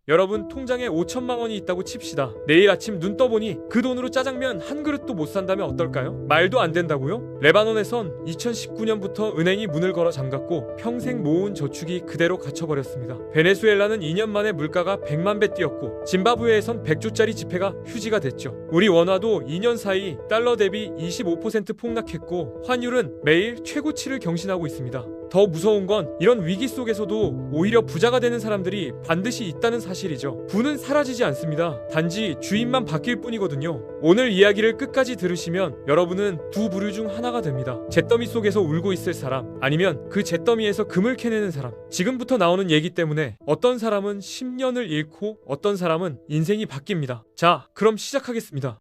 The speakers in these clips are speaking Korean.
여러분, 통장에 5천만 원이 있다고 칩시다. 내일 아침 눈 떠보니 그 돈으로 짜장면 한 그릇도 못 산다면 어떨까요? 말도 안 된다고요? 레바논에선 2019년부터 은행이 문을 걸어 잠갔고 평생 모은 저축이 그대로 갇혀버렸습니다. 베네수엘라는 2년 만에 물가가 100만 배 뛰었고 짐바브웨에선 100조짜리 지폐가 휴지가 됐죠. 우리 원화도 2년 사이 달러 대비 25% 폭락했고 환율은 매일 최고치를 경신하고 있습니다. 더 무서운 건 이런 위기 속에서도 오히려 부자가 되는 사람들이 반드시 있다는 사실이죠. 부는 사라지지 않습니다. 단지 주인만 바뀔 뿐이거든요. 오늘 이야기를 끝까지 들으시면 여러분은 두 부류 중 하나가 됩니다. 잿더미 속에서 울고 있을 사람, 아니면 그 잿더미에서 금을 캐내는 사람. 지금부터 나오는 얘기 때문에 어떤 사람은 10년을 잃고 어떤 사람은 인생이 바뀝니다. 자, 그럼 시작하겠습니다.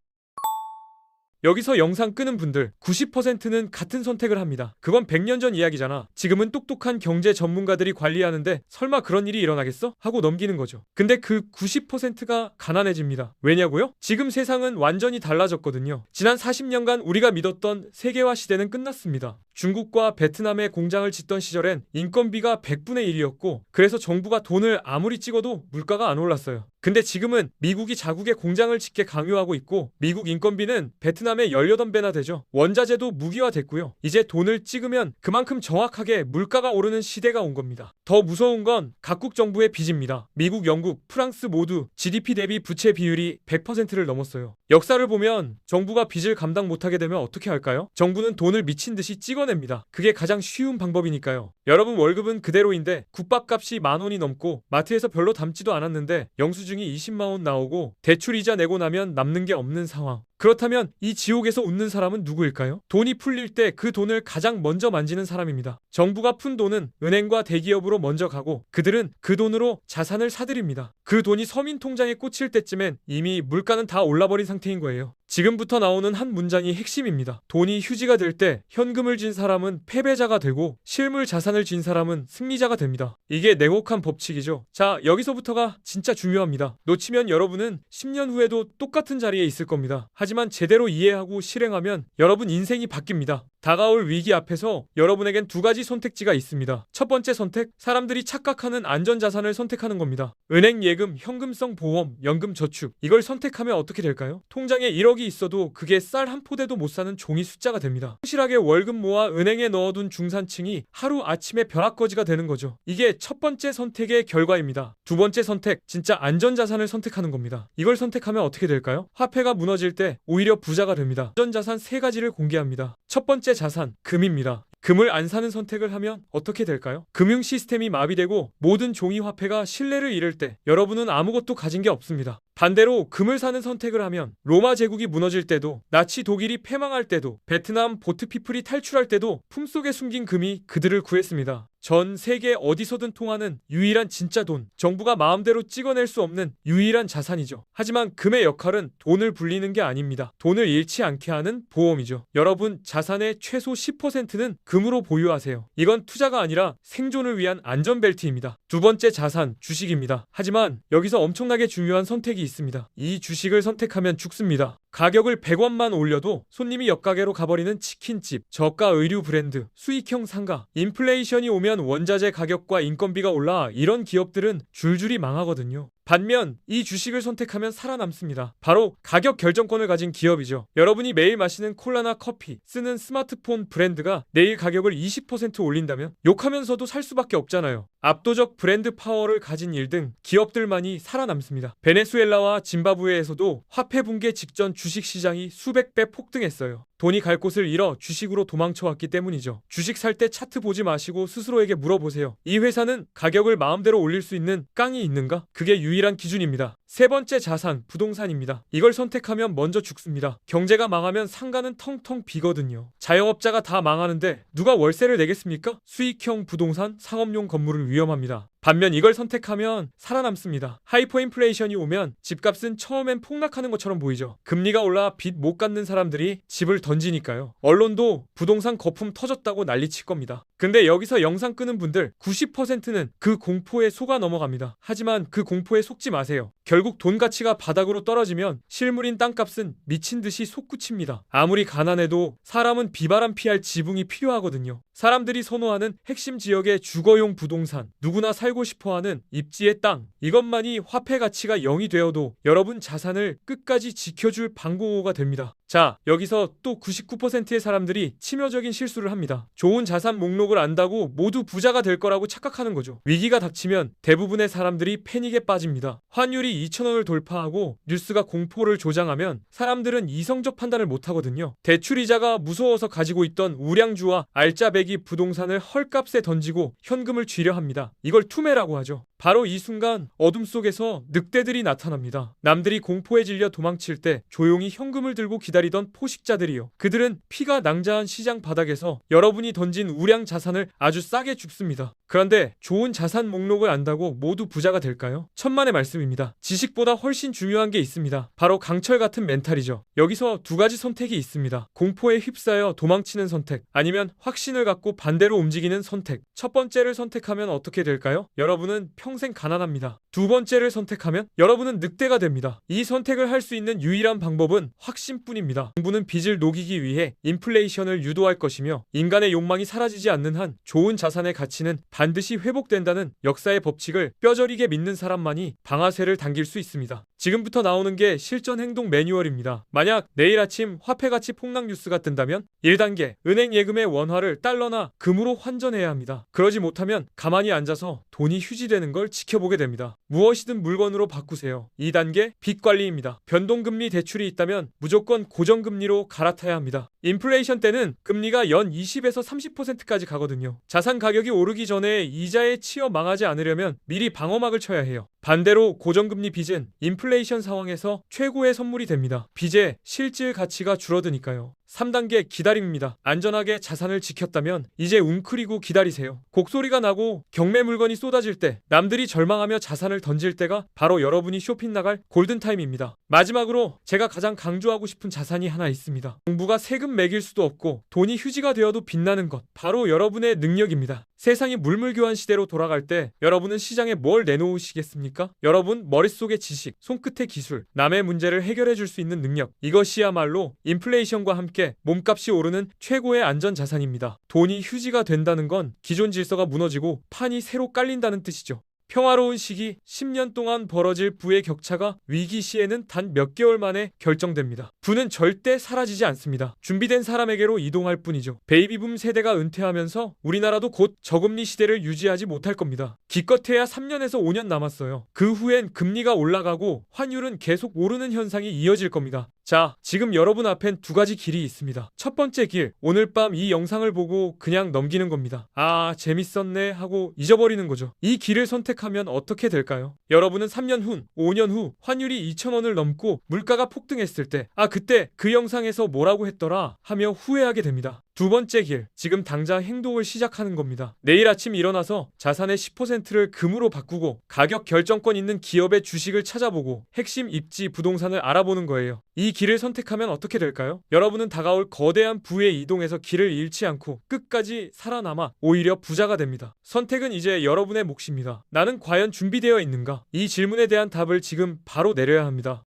여기서 영상 끄는 분들 90%는 같은 선택을 합니다. 그건 100년 전 이야기잖아. 지금은 똑똑한 경제 전문가들이 관리하는데 설마 그런 일이 일어나겠어? 하고 넘기는 거죠. 근데 그 90%가 가난해집니다. 왜냐고요? 지금 세상은 완전히 달라졌거든요. 지난 40년간 우리가 믿었던 세계화 시대는 끝났습니다. 중국과 베트남에 공장을 짓던 시절엔 인건비가 100분의 1이었고 그래서 정부가 돈을 아무리 찍어도 물가가 안 올랐어요. 근데 지금은 미국이 자국에 공장을 짓게 강요하고 있고 미국 인건비는 베트남의 18배나 되죠. 원자재도 무기화됐고요. 이제 돈을 찍으면 그만큼 정확하게 물가가 오르는 시대가 온 겁니다. 더 무서운 건 각국 정부의 빚입니다. 미국, 영국, 프랑스 모두 GDP 대비 부채 비율이 100%를 넘었어요. 역사를 보면 정부가 빚을 감당 못하게 되면 어떻게 할까요? 정부는 돈을 미친 듯이 찍어냅니다. 그게 가장 쉬운 방법이니까요. 여러분, 월급은 그대로인데 국밥값이 10,000원이 넘고 마트에서 별로 담지도 않았는데 영수증이 20만 원 나오고 대출 이자 내고 나면 남는 게 없는 상황. 그렇다면 이 지옥에서 웃는 사람은 누구일까요? 돈이 풀릴 때 그 돈을 가장 먼저 만지는 사람입니다. 정부가 푼 돈은 은행과 대기업으로 먼저 가고 그들은 그 돈으로 자산을 사들입니다. 그 돈이 서민 통장에 꽂힐 때쯤엔 이미 물가는 다 올라버린 상태인 거예요. 지금부터 나오는 한 문장이 핵심입니다. 돈이 휴지가 될 때 현금을 쥔 사람은 패배자가 되고 실물 자산을 쥔 사람은 승리자가 됩니다. 이게 냉혹한 법칙이죠. 자, 여기서부터가 진짜 중요합니다. 놓치면 여러분은 10년 후에도 똑같은 자리에 있을 겁니다. 하지만 제대로 이해하고 실행하면 여러분 인생이 바뀝니다. 다가올 위기 앞에서 여러분에겐 두 가지 선택지가 있습니다. 첫 번째 선택, 사람들이 착각하는 안전자산을 선택하는 겁니다. 은행 예금, 현금성 보험, 연금 저축. 이걸 선택하면 어떻게 될까요? 통장에 1억이 있어도 그게 쌀 한 포대도 못 사는 종이 숫자가 됩니다. 확실하게 월급 모아 은행에 넣어둔 중산층이 하루 아침에 벼락거지가 되는 거죠. 이게 첫 번째 선택의 결과입니다. 두 번째 선택, 진짜 안전자산을 선택하는 겁니다. 이걸 선택하면 어떻게 될까요? 화폐가 무너질 때 오히려 부자가 됩니다. 안전자산 세 가지를 공개합니다. 첫 번째 자산, 금입니다. 금을 안 사는 선택을 하면 어떻게 될까요? 금융 시스템이 마비되고 모든 종이 화폐가 신뢰를 잃을 때 여러분은 아무것도 가진 게 없습니다. 반대로 금을 사는 선택을 하면 로마 제국이 무너질 때도, 나치 독일이 패망할 때도, 베트남 보트피플이 탈출할 때도 품속에 숨긴 금이 그들을 구했습니다. 전 세계 어디서든 통하는 유일한 진짜 돈, 정부가 마음대로 찍어낼 수 없는 유일한 자산이죠. 하지만 금의 역할은 돈을 불리는 게 아닙니다. 돈을 잃지 않게 하는 보험이죠. 여러분, 자산의 최소 10%는 금으로 보유하세요. 이건 투자가 아니라 생존을 위한 안전벨트입니다. 두 번째 자산, 주식입니다. 하지만 여기서 엄청나게 중요한 선택이 있습니다. 이 주식을 선택하면 죽습니다. 가격을 100원만 올려도 손님이 옆가게로 가버리는 치킨집, 저가 의류 브랜드, 수익형 상가, 인플레이션이 오면 원자재 가격과 인건비가 올라 이런 기업들은 줄줄이 망하거든요. 반면 이 주식을 선택하면 살아남습니다. 바로 가격 결정권을 가진 기업이죠. 여러분이 매일 마시는 콜라나 커피, 쓰는 스마트폰 브랜드가 내일 가격을 20% 올린다면 욕하면서도 살 수밖에 없잖아요. 압도적 브랜드 파워를 가진 일 등 기업들만이 살아남습니다. 베네수엘라와 짐바브웨에서도 화폐 붕괴 직전 주식시장이 수백 배 폭등했어요. 돈이 갈 곳을 잃어 주식으로 도망쳐왔기 때문이죠. 주식 살 때 차트 보지 마시고 스스로에게 물어보세요. 이 회사는 가격을 마음대로 올릴 수 있는 깡이 있는가? 그게 유일한 기준입니다. 세 번째 자산, 부동산입니다. 이걸 선택하면 먼저 죽습니다. 경제가 망하면 상가는 텅텅 비거든요. 자영업자가 다 망하는데 누가 월세를 내겠습니까? 수익형 부동산, 상업용 건물은 위험합니다. 반면 이걸 선택하면 살아남습니다. 하이퍼 인플레이션이 오면 집값은 처음엔 폭락하는 것처럼 보이죠. 금리가 올라 빚 못 갚는 사람들이 집을 던지니까요. 언론도 부동산 거품 터졌다고 난리칠 겁니다. 근데 여기서 영상 끄는 분들 90%는 그 공포에 속아 넘어갑니다. 하지만 그 공포에 속지 마세요. 결국 돈 가치가 바닥으로 떨어지면 실물인 땅값은 미친 듯이 솟구칩니다. 아무리 가난해도 사람은 비바람 피할 지붕이 필요하거든요. 사람들이 선호하는 핵심 지역의 주거용 부동산, 누구나 살고 싶어하는 입지의 땅, 이것만이 화폐 가치가 0이 되어도 여러분 자산을 끝까지 지켜줄 방공호가 됩니다. 자, 여기서 또 99%의 사람들이 치명적인 실수를 합니다. 좋은 자산 목록을 안다고 모두 부자가 될 거라고 착각하는 거죠. 위기가 닥치면 대부분의 사람들이 패닉에 빠집니다. 환율이 2,000원을 돌파하고 뉴스가 공포를 조장하면 사람들은 이성적 판단을 못하거든요. 대출이자가 무서워서 가지고 있던 우량주와 알짜배기 부동산을 헐값에 던지고 현금을 쥐려 합니다. 이걸 투매라고 하죠. 바로 이 순간 어둠 속에서 늑대들이 나타납니다. 남들이 공포에 질려 도망칠 때 조용히 현금을 들고 기다리던 포식자들이요. 그들은 피가 낭자한 시장 바닥에서 여러분이 던진 우량 자산을 아주 싸게 줍습니다. 그런데 좋은 자산 목록을 안다고 모두 부자가 될까요? 천만의 말씀입니다. 지식보다 훨씬 중요한 게 있습니다. 바로 강철 같은 멘탈이죠. 여기서 두 가지 선택이 있습니다. 공포에 휩싸여 도망치는 선택, 아니면 확신을 갖고 반대로 움직이는 선택. 첫 번째를 선택하면 어떻게 될까요? 여러분은 평생 가난합니다. 두 번째를 선택하면 여러분은 늑대가 됩니다. 이 선택을 할 수 있는 유일한 방법은 확신뿐입니다. 정부는 빚을 녹이기 위해 인플레이션을 유도할 것이며 인간의 욕망이 사라지지 않는 한 좋은 자산의 가치는 반드시 회복된다는 역사의 법칙을 뼈저리게 믿는 사람만이 방아쇠를 당길 수 있습니다. 지금부터 나오는 게 실전 행동 매뉴얼입니다. 만약 내일 아침 화폐 가치 폭락 뉴스가 뜬다면 1단계, 은행 예금의 원화를 달러나 금으로 환전해야 합니다. 그러지 못하면 가만히 앉아서 돈이 휴지되는 걸 지켜보게 됩니다. 무엇이든 물건으로 바꾸세요. 2단계, 빚 관리입니다. 변동금리 대출이 있다면 무조건 고정금리로 갈아타야 합니다. 인플레이션 때는 금리가 연 20에서 30%까지 가거든요. 자산 가격이 오르기 전에 이자에 치여 망하지 않으려면 미리 방어막을 쳐야 해요. 반대로 고정금리 빚은 인플레이션 상황에서 최고의 선물이 됩니다. 빚의 실질 가치가 줄어드니까요. 3단계 기다림입니다. 안전하게 자산을 지켰다면 이제 웅크리고 기다리세요. 곡소리가 나고 경매 물건이 쏟아질 때, 남들이 절망하며 자산을 던질 때가 바로 여러분이 쇼핑 나갈 골든타임입니다. 마지막으로 제가 가장 강조하고 싶은 자산이 하나 있습니다. 정부가 세금 매길 수도 없고 돈이 휴지가 되어도 빛나는 것, 바로 여러분의 능력입니다. 세상이 물물교환 시대로 돌아갈 때 여러분은 시장에 뭘 내놓으시겠습니까? 여러분 머릿속의 지식, 손끝의 기술, 남의 문제를 해결해 줄 수 있는 능력, 이것이야말로 인플레이션과 함께 몸값이 오르는 최고의 안전자산입니다. 돈이 휴지가 된다는 건 기존 질서가 무너지고 판이 새로 깔린다는 뜻이죠. 평화로운 시기, 10년 동안 벌어질 부의 격차가 위기 시에는 단 몇 개월 만에 결정됩니다. 부는 절대 사라지지 않습니다. 준비된 사람에게로 이동할 뿐이죠. 베이비붐 세대가 은퇴하면서 우리나라도 곧 저금리 시대를 유지하지 못할 겁니다. 기껏해야 3년에서 5년 남았어요. 그 후엔 금리가 올라가고 환율은 계속 오르는 현상이 이어질 겁니다. 자, 지금 여러분 앞엔 두 가지 길이 있습니다. 첫 번째 길, 오늘 밤 이 영상을 보고 그냥 넘기는 겁니다. 아, 재밌었네 하고 잊어버리는 거죠. 이 길을 선택하면 어떻게 될까요? 여러분은 3년 후, 5년 후 환율이 2,000원을 넘고 물가가 폭등했을 때, 아, 그때 그 영상에서 뭐라고 했더라 하며 후회하게 됩니다. 두 번째 길, 지금 당장 행동을 시작하는 겁니다. 내일 아침 일어나서 자산의 10%를 금으로 바꾸고 가격 결정권 있는 기업의 주식을 찾아보고 핵심 입지 부동산을 알아보는 거예요. 이 길을 선택하면 어떻게 될까요? 여러분은 다가올 거대한 부에 이동해서 길을 잃지 않고 끝까지 살아남아 오히려 부자가 됩니다. 선택은 이제 여러분의 몫입니다. 나는 과연 준비되어 있는가? 이 질문에 대한 답을 지금 바로 내려야 합니다.